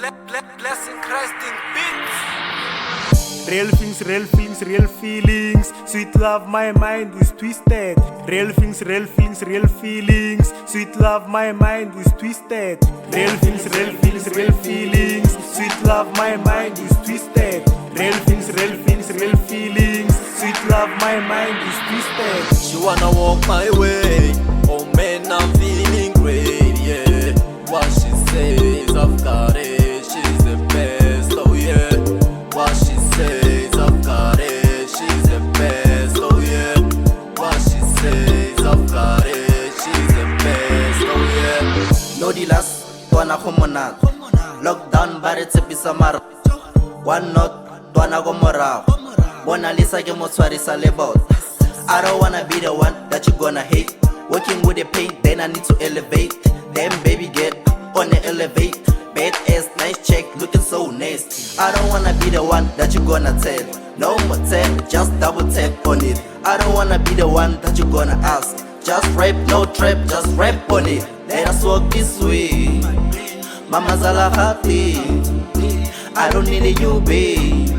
Blessing Christ in beats. Real things, real feelings, real feelings. Sweet love, my mind is twisted. Real things, real feelings, real feelings. Sweet love, my mind is twisted. Real things, real feelings, real feelings. Sweet love, my mind is twisted. Real things, real feelings, real feelings. Sweet love, my mind is twisted. She wanna walk my way. Oh man, I'm feeling great, yeah. What she says, I've got it. She's the best, oh yeah. What she says, I've got it. She's the best, oh yeah. What she says, I've got it. She's the best, oh yeah. No dilas, tuana komonat. Lockdown bare tsepisa mara. One note, tuana gomora. Mona Lisa ke motshwarisa le bot. I don't wanna be the one that you gonna hate. Working with the pain, then I need to elevate. Damn baby, get on the elevate. Bad ass, nice check, looking so nasty. I don't wanna be the one that you gonna tell. No more tap, just double tap on it. I don't wanna be the one that you gonna ask. Just rap, no trap, just rap on it. Let us walk this way. Mama Zala happy. I don't need you, babe.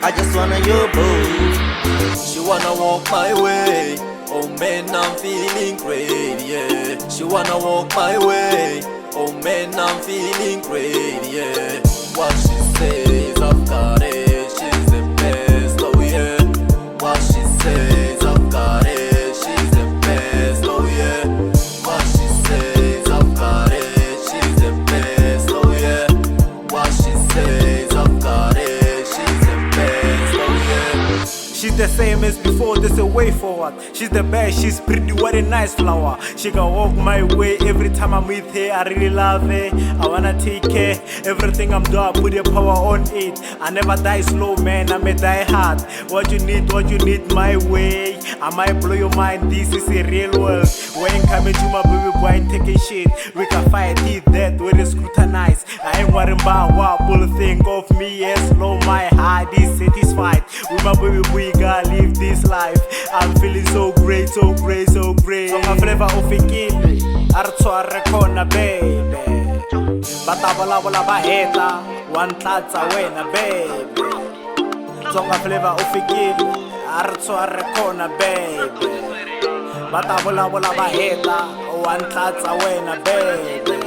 I just wanna you, boo. She wanna walk my way. Oh man, I'm feeling great, yeah. She wanna walk my way. Oh man, I'm feeling great, yeah. What she says, I've got it. She's the best, oh yeah. What she says, I've got it. She's the best, oh yeah. What she says, I've got it. She's the best, oh yeah. What she says, I've got it. She's the best, oh yeah. She's the same as before, there's a way forward. She's the best, she's pretty, what a nice flower. She can walk my way every time I'm with her. I really love her, I wanna take care. Everything I'm doing, I put the power on it. I never die slow, man, I'm a die hard. What you need my way. I might blow your mind, this is a real world. When coming to my baby boy, ain't taking shit. We can fight it, that way they scrutinize. I ain't worrying about what people think of me. Yes, low, my heart is satisfied. With my baby boy, gotta live this life. I'm feeling so great, so great, so great. So my flavor of a kid, Artsware Kona, baby. Batabola Baheta, one tata wena, baby. So my flavor of a kid, Artsware Kona, baby. Batabola Baheta, one tata wena, baby.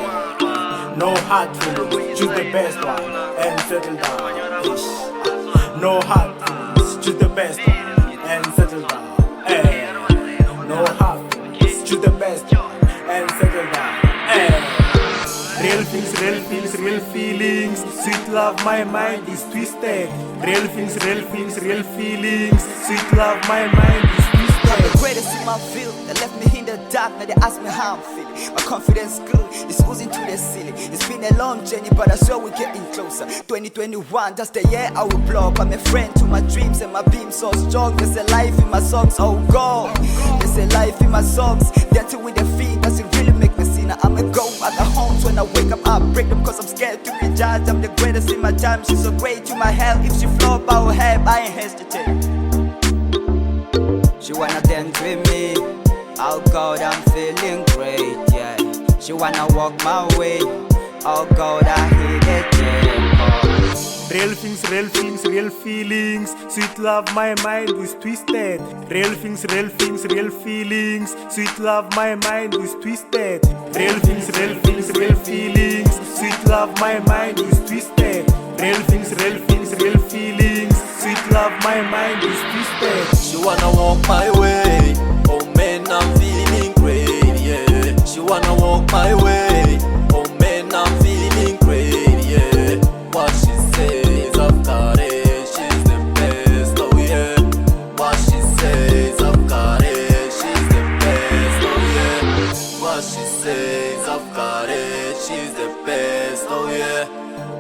No hard feelings, choose the best one and settle down. Ish. No hard feelings, choose the best one and settle down. Hey. No hard feelings, choose the best one and settle down. Hey. Real things, real feelings, real feelings. Sweet love, my mind is twisted. Real things, real feelings, real feelings. Sweet love, my mind is twisted. I'm the greatest in my field. They left me in the dark, now they ask me how I'm feeling. My confidence good, it's oozing to the ceiling. It's been a long journey, but I swear we're getting closer. 2021, that's the year I will blow up. I'm a friend to my dreams and my beam so strong. There's a life in my songs, oh God. There's a life in my songs. Dancing with the feet, doesn't really make me sin. I'ma go at the homes when I wake up, I break them cause I'm scared to be judged. I'm the greatest in my time, she's so great to my hell. If she flop, I will have, I ain't hesitate. She wanna dance with me, oh God, I'm feeling great, yeah. She wanna walk my way, oh God, I hit it, yeah. Real things, real feelings, real feelings. Sweet love, my mind is twisted. Real things, real feelings, real feelings. Sweet love, my mind is twisted. Real things, real feelings, real feelings. Sweet love, my mind is twisted. Real things, real feelings, real feelings. Sweet love, my mind is twisted. She wanna walk my way. Oh man, I'm feeling great, yeah. She wanna walk my way. Oh man, I'm feeling great, yeah. What she says, I've got it. She's the best, oh yeah. What she says, I've got it. She's the best, oh yeah. What she says, I've got it. She's the best, oh yeah.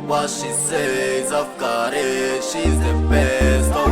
What she says, I've got it. She's the best, oh